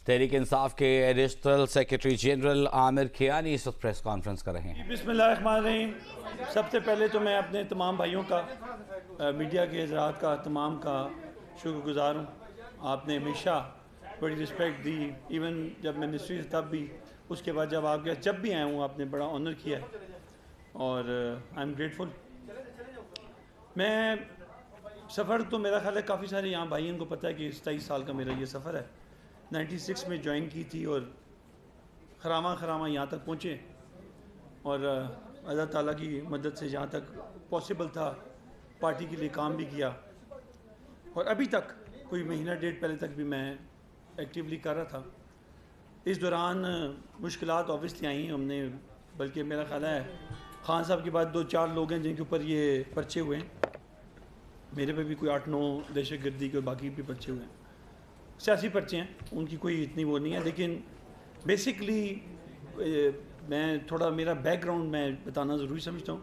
تحریک انصاف کے additional secretary general عامر کھیانی اس وقت press conference کر رہے ہیں۔ بسم اللہ الرحمن الرحیم۔ سب سے پہلے تو میں اپنے تمام بھائیوں کا، میڈیا کے حضرات کا، تمام کا شکر گزار ہوں۔ آپ نے ہمیشہ بڑی رسپیکٹ دی، ایون جب منسٹری تب بھی، اس کے بعد جب آپ کے جب بھی آیا ہوں آپ نے بڑا آنر کیا ہے، اور آئی ایم گریٹفل۔ میں سفر تو میرا خیال ہے کافی سارے یہاں بھائیوں کو پتہ ہے کہ 27 سال کا میرا یہ سفر ہے۔ 96 میں جوائن کی تھی اور خراما یہاں تک پہنچے، اور اللہ تعالیٰ کی مدد سے جہاں تک پاسبل تھا پارٹی کے لیے کام بھی کیا، اور ابھی تک کوئی مہینہ ڈیڑھ پہلے تک بھی میں ایکٹیولی کر رہا تھا۔ اس دوران مشکلات اوبیسلی آئیں ہم نے، بلکہ میرا خیال ہے خان صاحب کے بعد 2-4 لوگ ہیں جن کے اوپر یہ پرچے ہوئے ہیں، میرے پہ بھی کوئی 8-9 دہشت گردی کے، باقی بھی پرچے ہوئے ہیں، سیاسی پرچے ہیں، ان کی کوئی اتنی وہ نہیں ہے۔ لیکن بیسکلی میں تھوڑا میرا بیک گراؤنڈ میں بتانا ضروری سمجھتا ہوں۔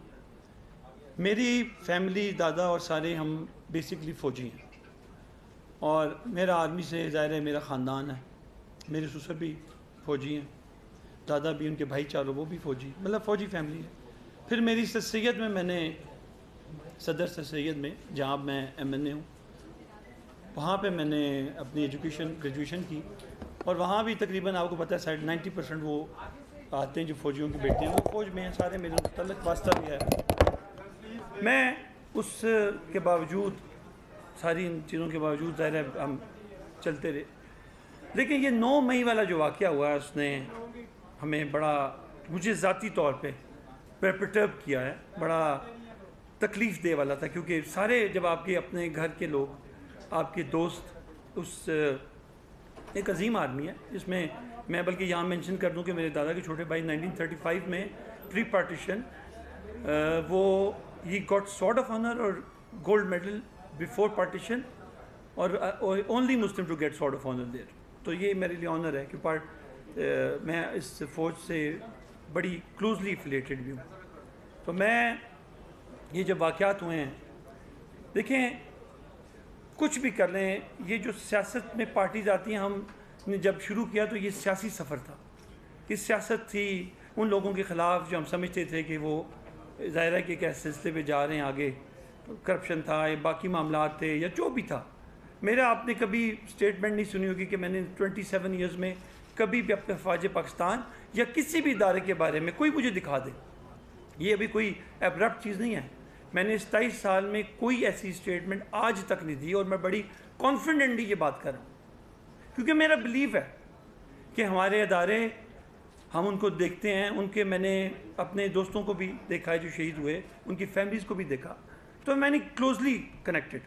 میری فیملی، دادا اور سارے ہم بیسکلی فوجی ہیں، اور میرا آرمی سے ظاہر ہے میرا خاندان ہے، میرے سسر بھی فوجی ہیں، دادا بھی، ان کے بھائی چاروں وہ بھی فوجی، مطلب فوجی فیملی ہے۔ پھر میری سر سید میں نے صدر سر سید میں، جہاں میں ایم این اے ہوں، وہاں پہ میں نے اپنی ایجوکیشن گریجویشن کی، اور وہاں بھی تقریباً آپ کو پتہ ہے 90% وہ آتے ہیں جو فوجیوں کے بیٹے ہیں، وہ فوج میں ہیں سارے، میرے متعلق واسطہ بھی ہے۔ میں اس کے باوجود، ساری ان چیزوں کے باوجود ظاہر ہے ہم چلتے رہے، لیکن یہ 9 مئی والا جو واقعہ ہوا ہے اس نے ہمیں بڑا، مجھے ذاتی طور پہ پرٹرب کیا ہے، بڑا تکلیف دہ والا تھا، کیونکہ سارے جب آپ کے اپنے گھر کے لوگ، آپ کے دوست، اس ایک عظیم آدمی ہے جس میں میں بلکہ یہاں مینشن کر دوں کہ میرے دادا کے چھوٹے بھائی 1935 میں پری پارٹیشن وہ ہی گاٹ سارڈ آف آنر اور گولڈ میڈل بیفور پارٹیشن، اور only Muslim to get sword of honour there, تو یہ میرے لیے آنر ہے کہ میں اس فوج سے بڑی کلوزلی افیلیٹڈ بھی ہوں۔ تو میں یہ جب واقعات ہوئے ہیں، دیکھیں کچھ بھی کر لیں، یہ جو سیاست میں پارٹیز آتی ہیں، ہم نے جب شروع کیا تو یہ سیاسی سفر تھا، یہ سیاست تھی ان لوگوں کے خلاف جو ہم سمجھتے تھے کہ وہ ظاہر ہے کہ ایک ایسے سلسلے پہ جا رہے ہیں آگے، کرپشن تھا یا باقی معاملات تھے یا جو بھی تھا۔ میرا آپ نے کبھی اسٹیٹمنٹ نہیں سنی ہوگی کہ میں نے 27 ایئرز میں کبھی بھی اپنے افواج پاکستان یا کسی بھی ادارے کے بارے میں کوئی مجھے دکھا دے، یہ ابھی کوئی ایبرپٹ چیز نہیں ہے، میں نے 27 سال میں کوئی ایسی اسٹیٹمنٹ آج تک نہیں دی، اور میں بڑی کانفیڈنٹلی یہ بات کر رہا ہوں، کیونکہ میرا بلیف ہے کہ ہمارے ادارے، ہم ان کو دیکھتے ہیں، ان کے میں نے اپنے دوستوں کو بھی دیکھا ہے جو شہید ہوئے، ان کی فیملیز کو بھی دیکھا، تو میں نے کلوزلی کنیکٹڈ۔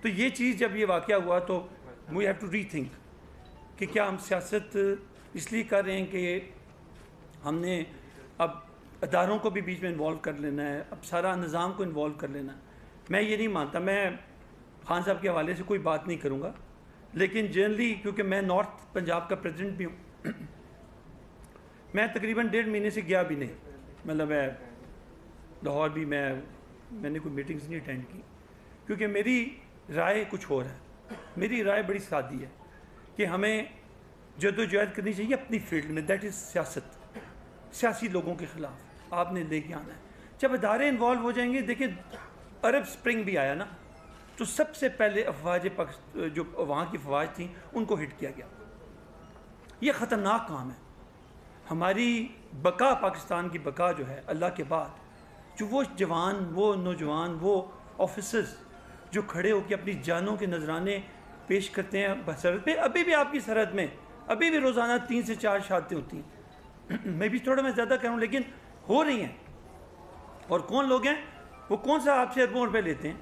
تو یہ چیز جب یہ واقعہ ہوا تو we have to rethink کہ کیا ہم سیاست اس لیے کر رہے ہیں کہ ہم نے اب اداروں کو بھی بیچ میں انوالو کر لینا ہے، اب سارا نظام کو انوالو کر لینا ہے۔ میں یہ نہیں مانتا، میں خان صاحب کے حوالے سے کوئی بات نہیں کروں گا، لیکن جنرلی کیونکہ میں نارتھ پنجاب کا پریزیڈنٹ بھی ہوں، میں تقریباً 1.5 مہینے سے گیا بھی نہیں، مطلب میں لاہور بھی میں نے کوئی میٹنگز نہیں اٹینڈ کی، کیونکہ میری رائے کچھ اور ہے۔ میری رائے بڑی سادی ہے کہ ہمیں جدوجہد کرنی چاہیے اپنی فیلڈ میں، دیٹ از سیاست، سیاسی لوگوں کے خلاف آپ نے لے کے آنا ہے۔ جب ادارے انوالو ہو جائیں گے، دیکھیں عرب سپرنگ بھی آیا نا، تو سب سے پہلے افواج جو وہاں کی افواج تھیں ان کو ہٹ کیا گیا۔ یہ خطرناک کام ہے، ہماری بقا، پاکستان کی بقا جو ہے اللہ کے بعد، جو وہ جوان، وہ نوجوان، وہ آفیسرز جو کھڑے ہو کے اپنی جانوں کے نذرانے پیش کرتے ہیں سرحد پہ، ابھی بھی آپ کی سرحد میں ابھی بھی روزانہ 3 سے 4 شہادتیں ہوتی ہیں، میں بھی تھوڑا میں زیادہ کہہ رہا ہوں لیکن ہو رہی ہیں۔ اور کون لوگ ہیں وہ، کون سا آپ سے اربوں روپے لیتے ہیں؟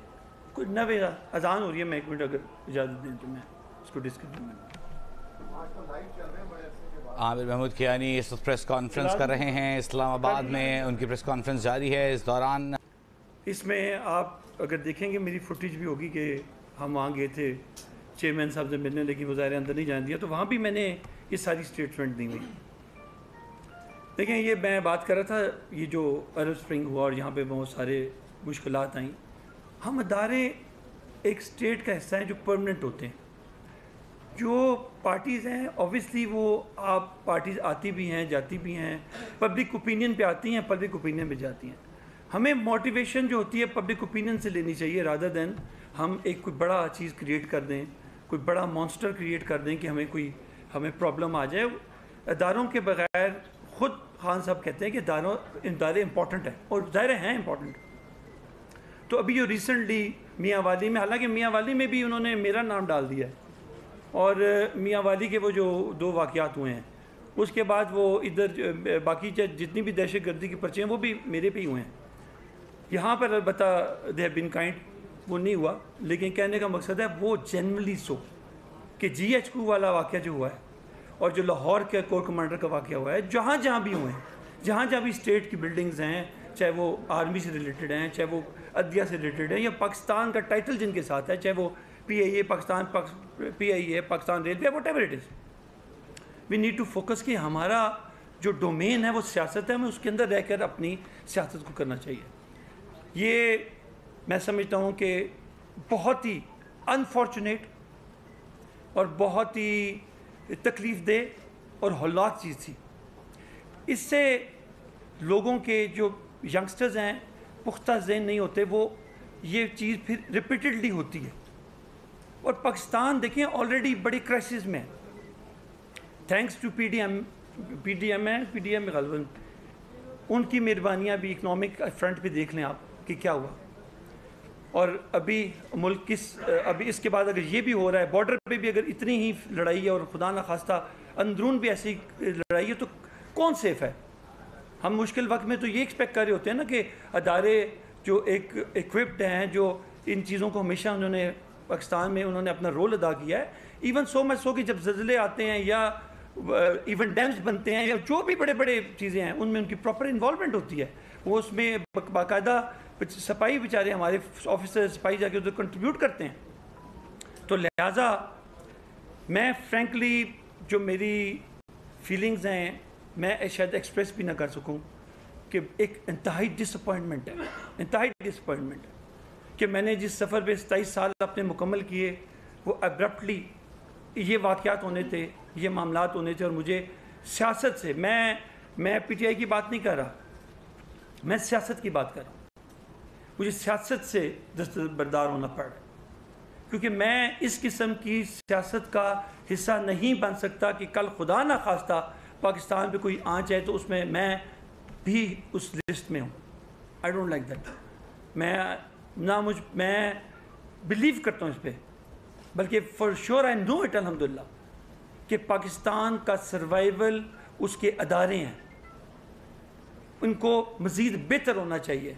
کوئی 90 اذان ہو رہی ہے، میں 1 منٹ اگر اجازت دیں تو میں اس کو ڈسکس کروں گا۔ عامر محمود کھیانی اس وقت پریس کانفرنس کر رہے ہیں اسلام آباد میں، ان کی پریس کانفرنس جاری ہے۔ اس دوران اس میں آپ اگر دیکھیں گے میری فوٹیج بھی ہوگی کہ ہم وہاں گئے تھے چیئرمین صاحب سے ملنے، لیکن وہ ظاہر اندر نہیں جانے دیا، تو وہاں بھی میں نے یہ ساری اسٹیٹمنٹ دی ہوئی۔ دیکھیں یہ میں بات کر رہا تھا، یہ جو عرب سپرنگ ہوا اور یہاں پہ بہت سارے مشکلات آئیں، ہم ادارے ایک اسٹیٹ کا حصہ ہیں جو پرمننٹ ہوتے ہیں، جو پارٹیز ہیں اوبیسلی وہ آپ پارٹیز آتی بھی ہیں جاتی بھی ہیں، پبلک اوپینین پہ آتی ہیں، پبلک اوپینین پہ جاتی ہیں. ہمیں موٹیویشن جو ہوتی ہے پبلک اوپینین سے لینی چاہیے رادر دین ہم ایک کوئی بڑا چیز کریٹ کر دیں، کوئی بڑا مانسٹر کریٹ کر دیں کہ ہمیں پرابلم آ جائے. اداروں کے بغیر خود خان صاحب کہتے ہیں کہ ادارے امپورٹنٹ ہیں، اور ظاہر ہیں امپورٹنٹ. تو ابھی جو ریسنٹلی میاں والی میں، حالانکہ میاں والی میں بھی انہوں نے میرا نام ڈال دیا ہے، اور میاں والی کے وہ جو 2 واقعات ہوئے ہیں اس کے بعد وہ ادھر باقی جتنی بھی دہشت گردی کے پرچے ہیں وہ بھی میرے پہ ہی ہوئے ہیں. یہاں پر البتہ دے ہیو بین کائنڈ وہ نہیں ہوا، لیکن کہنے کا مقصد ہے وہ جنرلی سو کہ جی ایچ کو والا واقعہ جو ہوا ہے اور جو لاہور کے کور کمانڈر کا واقعہ ہوا ہے، جہاں جہاں بھی ہوئے ہیں، جہاں جہاں بھی اسٹیٹ کی بلڈنگز ہیں، چاہے وہ آرمی سے ریلیٹڈ ہیں، چاہے وہ عدلیہ سے ریلیٹڈ ہیں، یا پاکستان کا ٹائٹل جن کے ساتھ ہے، چاہے وہ PIA Pakistan railway, whatever it is, we need to focus کہ ہمارا جو ڈومین ہے وہ سیاست ہے، ہمیں اس کے اندر رہ کر اپنی سیاست کو کرنا چاہیے. یہ میں سمجھتا ہوں کہ بہت ہی انفارچونیٹ اور بہت ہی تکلیف دہ اور ہولناک چیز تھی. اس سے لوگوں کے جو ینگسٹرز ہیں پختہ ذہن نہیں ہوتے، وہ یہ چیز پھر ریپیٹڈلی ہوتی ہے. اور پاکستان دیکھیں آلریڈی بڑی کرائسس میں thanks to P D M غالباً ان کی مہربانیاں بھی اکنامک فرنٹ پہ دیکھ لیں آپ کہ کیا ہوا. اور ابھی ملک ابھی اس کے بعد اگر یہ بھی ہو رہا ہے، بارڈر پہ بھی اگر اتنی ہی لڑائی ہے اور خدا نخواستہ اندرون بھی ایسی لڑائی ہے، تو کون سیف ہے؟ ہم مشکل وقت میں تو یہ ایکسپیکٹ کر رہے ہوتے ہیں نا کہ ادارے جو ایک ایکوپڈ ہیں، جو ان چیزوں کو ہمیشہ انہوں نے پاکستان میں انہوں نے اپنا رول ادا کیا ہے. ایون سو مچ سو کہ جب زلزلے آتے ہیں یا ایون ڈیمز بنتے ہیں یا جو بھی بڑے بڑے چیزیں ہیں ان میں ان کی پراپر انوالومنٹ ہوتی ہے. وہ اس میں باقاعدہ سپاہی بیچارے ہمارے آفیسر سپاہی جا کے ادھر کنٹریبیوٹ کرتے ہیں. تو لہٰذا میں فرینکلی جو میری فیلنگز ہیں میں شاید ایکسپریس بھی نہ کر سکوں کہ ایک انتہائی ڈس اپوائنٹمنٹ ہے کہ میں نے جس سفر پہ 27 سال اپنے مکمل کیے وہ ابرپٹلی یہ واقعات ہونے تھے، یہ معاملات ہونے تھے. اور مجھے سیاست سے میں PTI کی بات نہیں کر رہا، میں سیاست کی بات کر رہا ہوں. مجھے سیاست سے دستبردار ہونا پڑ رہا ہے کیونکہ میں اس قسم کی سیاست کا حصہ نہیں بن سکتا کہ کل خدا نہ خواستہ پاکستان پہ کوئی آنچ ہے تو اس میں بھی اس لسٹ میں ہوں. I don't like that. میں بلیو کرتا ہوں اس پہ، بلکہ for sure I know it الحمدللہ کہ پاکستان کا سروائیول اس کے ادارے ہیں، ان کو مزید بہتر ہونا چاہیے.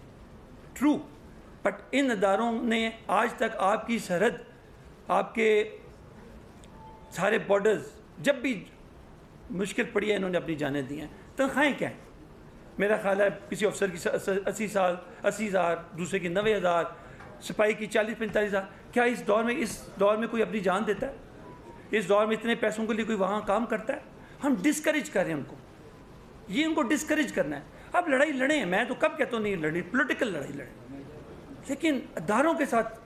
ٹرو، بٹ ان اداروں نے آج تک آپ کی سرحد، آپ کے سارے بارڈرز جب بھی مشکل پڑی ہے انہوں نے اپنی جانیں دی ہیں. تنخواہیں کیا ہیں؟ میرا خیال ہے کسی افسر کی 80,000، دوسرے کی 90,000، سپاہی کی 40-45,000. کیا اس دور میں کوئی اپنی جان دیتا ہے؟ اس دور میں اتنے پیسوں کے لیے کوئی وہاں کام کرتا ہے؟ ہم ڈسکریج کر رہے ہیں ان کو، یہ ان کو ڈسکریج کرنا ہے. اب لڑائی لڑیں، میں تو کب کہتا ہوں نہیں لڑیں، پولیٹیکل لڑائی لڑیں، لیکن اداروں کے ساتھ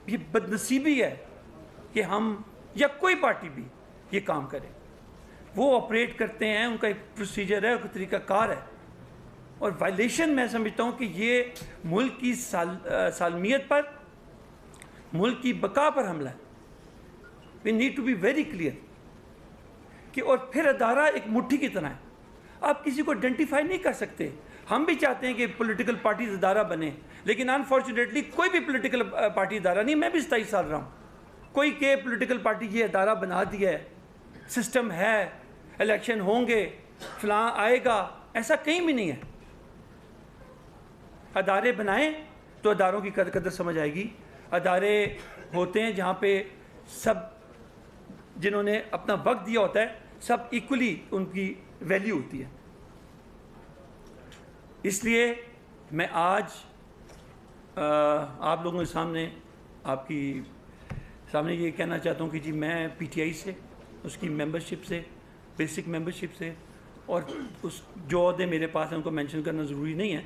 یہ بدنصیبی ہے کہ ہم یا کوئی پارٹی بھی یہ کام کرے. وہ آپریٹ کرتے ہیں، ان کا ایک پروسیجر ہے، ایک طریقہ کار ہے، اور وائلیشن میں سمجھتا ہوں کہ یہ ملک کی سالمیت پر، ملک کی بقا پر حملہ ہے. We need to be very clear کہ اور پھر ادارہ ایک مٹھی کی طرح ہے، آپ کسی کو آئیڈینٹیفائی نہیں کر سکتے. ہم بھی چاہتے ہیں کہ پولیٹیکل پارٹیز ادارہ بنے، لیکن انفارچونیٹلی کوئی بھی پولیٹیکل پارٹی ادارہ نہیں. میں بھی 27 سال رہا ہوں، کوئی کہ پولیٹیکل پارٹی یہ ادارہ بنا دیا ہے، سسٹم ہے، الیکشن ہوں گے، فلاں آئے گا، ایسا کہیں بھی نہیں ہے. ادارے بنائیں تو اداروں کی قدر سمجھ آئے گی. ادارے ہوتے ہیں جہاں پہ سب جنہوں نے اپنا وقت دیا ہوتا ہے سب ایکولی ان کی ویلیو ہوتی ہے. اس لیے میں آج آپ لوگوں کے سامنے، آپ کی سامنے یہ کہنا چاہتا ہوں کہ جی میں PTI سے، اس کی ممبرشپ سے، بیسک ممبرشپ سے، اور اس جو عہدے میرے پاس ہیں ان کو مینشن کرنا ضروری نہیں ہے،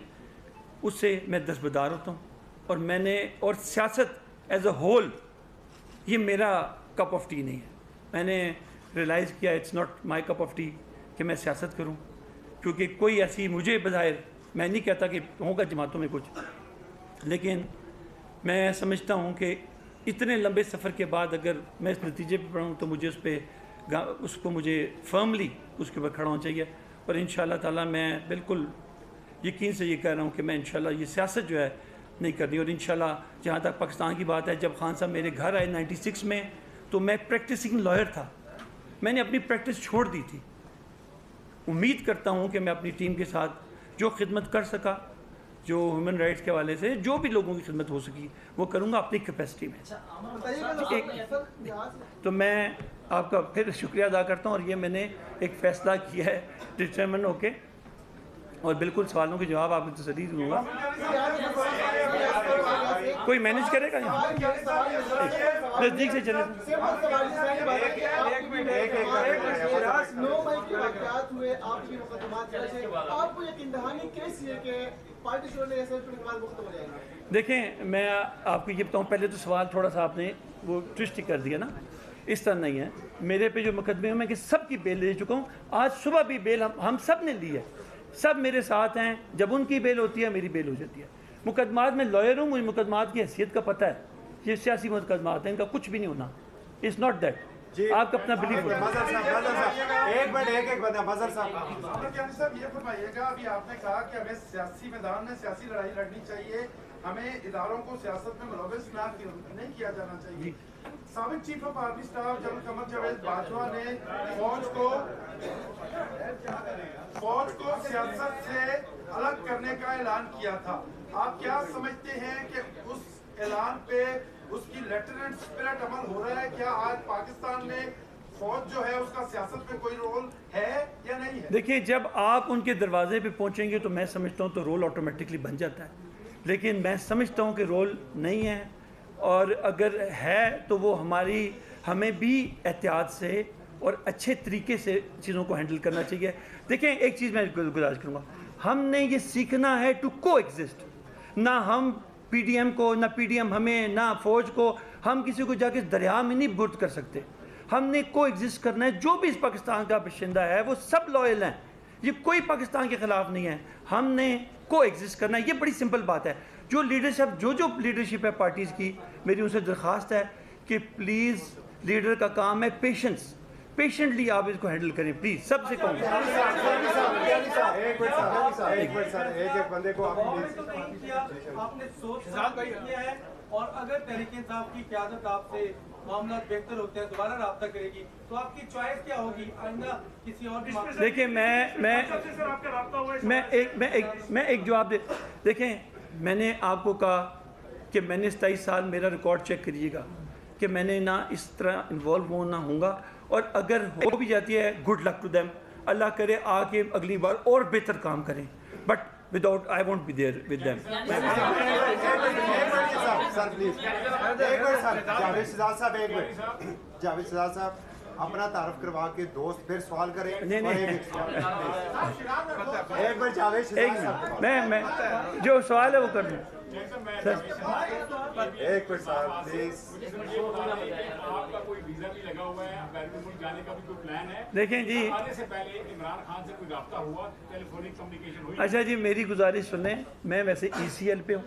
اس سے میں دستبردار ہوتا ہوں. اور سیاست ایز اے ہول یہ میرا کپ آف ٹی نہیں ہے. میں نے ریئلائز کیا it's not my cup of tea کہ میں سیاست کروں، کیونکہ کوئی ایسی مجھے بظاہر، میں نہیں کہتا کہ ہوگا جماعتوں میں کچھ، لیکن میں سمجھتا ہوں کہ اتنے لمبے سفر کے بعد اگر میں اس نتیجے پہ پڑھوں تو مجھے اس کو مجھے فرملی اس کے اوپر کھڑا ہونا چاہیے. اور انشاءاللہ تعالیٰ میں بالکل یقین سے یہ کہہ رہا ہوں کہ میں انشاءاللہ یہ سیاست جو ہے نہیں کرنی. اور انشاءاللہ جہاں تک پاکستان کی بات ہے، جب خان صاحب میرے گھر آئے 96 میں تو میں پریکٹسنگ لائر تھا، میں نے اپنی پریکٹس چھوڑ دی تھی. امید کرتا ہوں کہ میں اپنی ٹیم کے ساتھ جو خدمت کر سکا، جو ہیومن رائٹس کے حوالے سے جو بھی لوگوں کی خدمت ہو سکی وہ کروں گا اپنی کیپیسٹی میں. تو میں آپ کا پھر شکریہ ادا کرتا ہوں، اور یہ میں نے ایک فیصلہ کیا ہے ڈٹرمن ہو کے، اور بالکل سوالوں کے جواب آپ کو تسلی دوں گا. کوئی مینیج کرے گا یہاں نزدیک سے چلے. دیکھیں میں آپ کو یہ بتاؤں، پہلے تو سوال تھوڑا سا آپ نے وہ ٹوسٹ کر دیا نا، اس طرح نہیں ہے. میرے پہ جو مقدمے ہیں میں کہ سب کی بیل لے چکا ہوں. آج صبح بھی بیل ہم سب نے لی ہے، سب میرے ساتھ ہیں. جب ان کی بیل ہوتی ہے میری بیل ہو جاتی ہے. مقدمات میں لائر ہوں، مجھے مقدمات کی حیثیت کا پتہ ہے. یہ سیاسی مقدمات ہیں، ان کا کچھ بھی نہیں ہونا. It's not that. آپ کا اپنا بلیف ہوتا ہے. ایک منٹ ایک بندہ مظہر صاحب یہ فرمائیے گا، ابھی آپ نے کہا کہ ہمیں سیاسی میدان میں سیاسی لڑائی لڑنی چاہیے، ہمیں اداروں کو سیاست میں ملوث نہیں کیا جانا چاہیے. سابق chief of army staff general Qamar Javed Bajwa نے فوج کو سیاست سے الگ کرنے کا اعلان کیا تھا. آپ کیا سمجھتے ہیں کہ اس اعلان پہ اس کی لیفٹیننٹ اسپرٹ عمل ہو رہا ہے؟ کیا آج پاکستان میں فوج جو ہے اس کا سیاست میں کوئی رول ہے یا نہیں ہے؟ دیکھیں جب آپ ان کے دروازے پہ پہنچیں گے تو میں سمجھتا ہوں تو رول آٹومیٹکلی بن جاتا ہے، لیکن میں سمجھتا ہوں کہ رول نہیں ہے. اور اگر ہے تو وہ ہمیں بھی احتیاط سے اور اچھے طریقے سے چیزوں کو ہینڈل کرنا چاہیے. دیکھیں ایک چیز میں گزارش کروں گا، ہم نے یہ سیکھنا ہے ٹو کو ایگزسٹ. نہ ہم پی ڈی ایم کو، نہ پی ڈی ایم ہمیں، نہ فوج کو. ہم کسی کو جا کے دریا میں نہیں برد کر سکتے. ہم نے کو ایگزسٹ کرنا ہے. جو بھی اس پاکستان کا باشندہ ہے وہ سب لائل ہیں، یہ کوئی پاکستان کے خلاف نہیں ہے. ہم نے کو ایگزسٹ کرنا ہے. یہ بڑی سمپل بات ہے. جو لیڈرشپ جو لیڈرشپ ہے پارٹیز کی، میری ان سے درخواست ہے کہ پلیز لیڈر کا کام ہے پیشنٹلی آپ اس کو ہینڈل کریں پلیز. سب سے کہوں گا آپ نے سوچ کیا ہے، اور اگر تحریک انصاف کی قیادت آپ سے معاملات بہتر ہوتے ہیں دوبارہ رابطہ کرے گی تو آپ کی چوائس کیا ہوگی آئندہ کسی اور؟ دیکھیں میں ایک جواب دیکھیں میں نے آپ کو کہا کہ میں نے 27 سال میرا ریکارڈ چیک کریے گا کہ میں نے نہ اس طرح انوالو نہ ہوں گا. اور اگر ہو بھی جاتی ہے گڈ لک ٹو دیم. اللہ کرے آ کے اگلی بار اور بہتر کام کریں، but without I won't be there with them. Javed Shahzad صاحب اپنا تعارف کروا کے دوست پھر سوال کریں. ایک بار جاوید شہزاد صاحب میں جو سوال ہے وہ کر دوں. ایک منٹ صاحب پلیز. آپ کا کوئی ویزا بھی لگا ہوا ہے، بیرون ملک جانے کا بھی کوئی پلان ہے؟ دیکھیں جی آنے سے پہلے عمران خان سے کوئی رابطہ ہوا، ٹیلیفونک کمیونیکیشن ہوئی؟ اچھا جی میری گزارش سنیں. میں ویسے ECL پہ ہوں،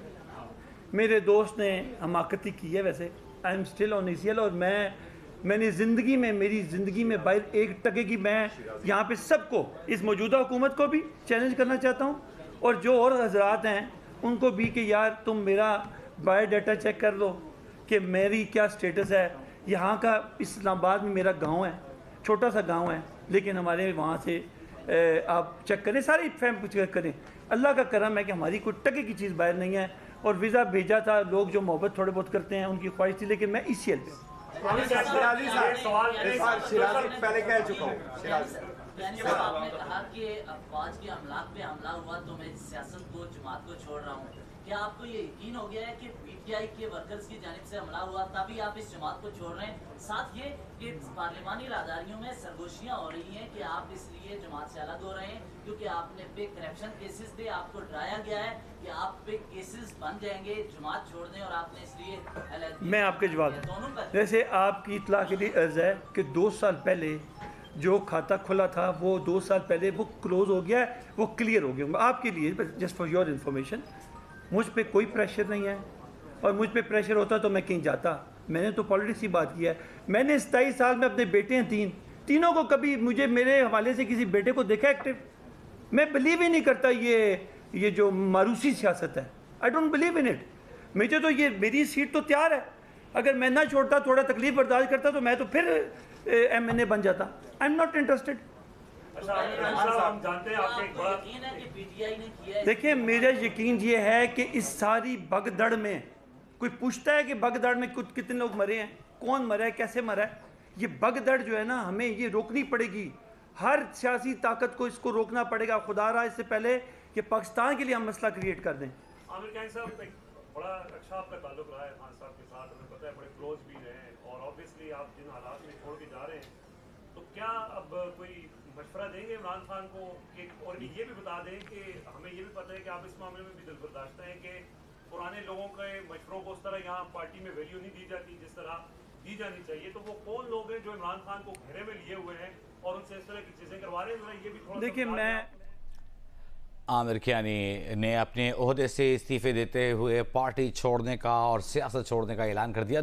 میرے دوست نے حماقتی کی ہے. ویسے I am still on ECL. اور میں نے میری زندگی میں باہر ایک ٹکے کی میں یہاں پہ سب کو، اس موجودہ حکومت کو بھی چیلنج کرنا چاہتا ہوں، اور جو اور حضرات ہیں ان کو بھی کہ یار تم میرا بایو ڈیٹا چیک کر لو کہ میری کیا سٹیٹس ہے. یہاں کا اسلام آباد میں میرا گاؤں ہے، چھوٹا سا گاؤں ہے، لیکن ہمارے وہاں سے آپ چیک کریں، ساری فیم چیک کریں. اللہ کا کرم ہے کہ ہماری کوئی ٹکے کی چیز باہر نہیں ہے. اور ویزا بھیجا تھا لوگ جو محبت تھوڑے بہت کرتے ہیں ان کی خواہش تھی، لیکن میں ECL پہ ہوں. شیرازی پہلے کہہ چکا ہوں. آپ نے کہا کہ افواج کے املاک پہ حملہ ہوا تو میں سیاست کو جماعت کو چھوڑ رہا ہوں. کیا آپ کو یہ یقین ہو گیا ہے کہ پی ٹی آئی کے ورکرز کی جانب سے حملہ ہوا تبھی آپ اس جماعت کو چھوڑ رہے ہیں؟ ساتھ یہ کہ پارلیمانی رازداریوں میں سرگوشیاں ہو رہی ہیں کہ آپ اس لیے جماعت سے الگ ہو رہے ہیں کیونکہ آپ نے پہ کرپشن کیسز تھے، آپ کو ڈرایا گیا ہے کہ آپ پہ کیسز بن جائیں گے، جماعت چھوڑ دیں، اور آپ نے اس لیے میں آپ کے جواب دونوں پر جیسے آپ کی اطلاع کے لیے عرض ہے کہ 2 سال پہلے جو کھاتا کھلا تھا وہ 2 سال پہلے وہ کلوز ہو گیا ہے، وہ کلیئر ہو گیا. آپ کے لیے جسٹ فار یور انفارمیشن، مجھ پہ کوئی پریشر نہیں ہے، اور مجھ پہ پریشر ہوتا تو میں کہیں جاتا. میں نے تو پالیٹکس کی بات کیا ہے. میں نے 27 سال میں اپنے بیٹے ہیں تینوں کو کبھی مجھے میرے حوالے سے کسی بیٹے کو دیکھا ایکٹیو؟ میں بلیو ہی نہیں کرتا یہ جو ماروسی سیاست ہے. I don't believe in it. مجھے تو یہ میری سیٹ تو تیار ہے، اگر میں نہ چھوڑتا، تھوڑا تکلیف برداشت کرتا تو میں تو پھر ایم این اے بن جاتا. I am not interested. دیکھیں میرا یقین یہ ہے کہ اس ساری بگدڑ میں کوئی پوچھتا ہے کہ بگدڑ میں کتنے لوگ مرے ہیں، کون مرا ہے، کیسے مرا ہے. یہ بگدڑ جو ہے نا ہمیں یہ روکنی پڑے گی. ہر سیاسی طاقت کو اس کو روکنا پڑے گا. خدا رہا اس سے پہلے کہ پاکستان کے لیے ہم مسئلہ کریٹ کر دیں. عامر قانی صاحب، ایک بڑا اچھا آپ کا تعلق رہا ہے خان صاحب کے ساتھ، ہمیں پتہ ہے بڑے کلوز بھی رہے ہیں، اور آبویسلی آپ جن حالات میں چھوڑ کے جا رہے ہیں تو کیا اب کوئی مشورہ دیں گے عمران خان کو کہ، اور یہ بھی بتا دیں کہ ہمیں یہ بھی پتہ ہے کہ آپ اس معاملے میں بھی دل برداشتہ ہیں کہ پرانے لوگوں کے مشوروں کو اس طرح یہاں پارٹی میں ویلیو نہیں دی جاتی جس طرح دی جانی چاہیے، تو وہ کون لوگ ہیں جو عمران خان کو گھیرے میں لیے ہوئے ہیں اور ان سے اس طرح کی چیزیں کروا رہے ہیں؟ یہ بھی تھوڑا دیکھیں میں عامر قانی نے اپنے عہدے سے استعفے دیتے ہوئے پارٹی چھوڑنے کا اور سیاست چھوڑنے کا اعلان کر دیا.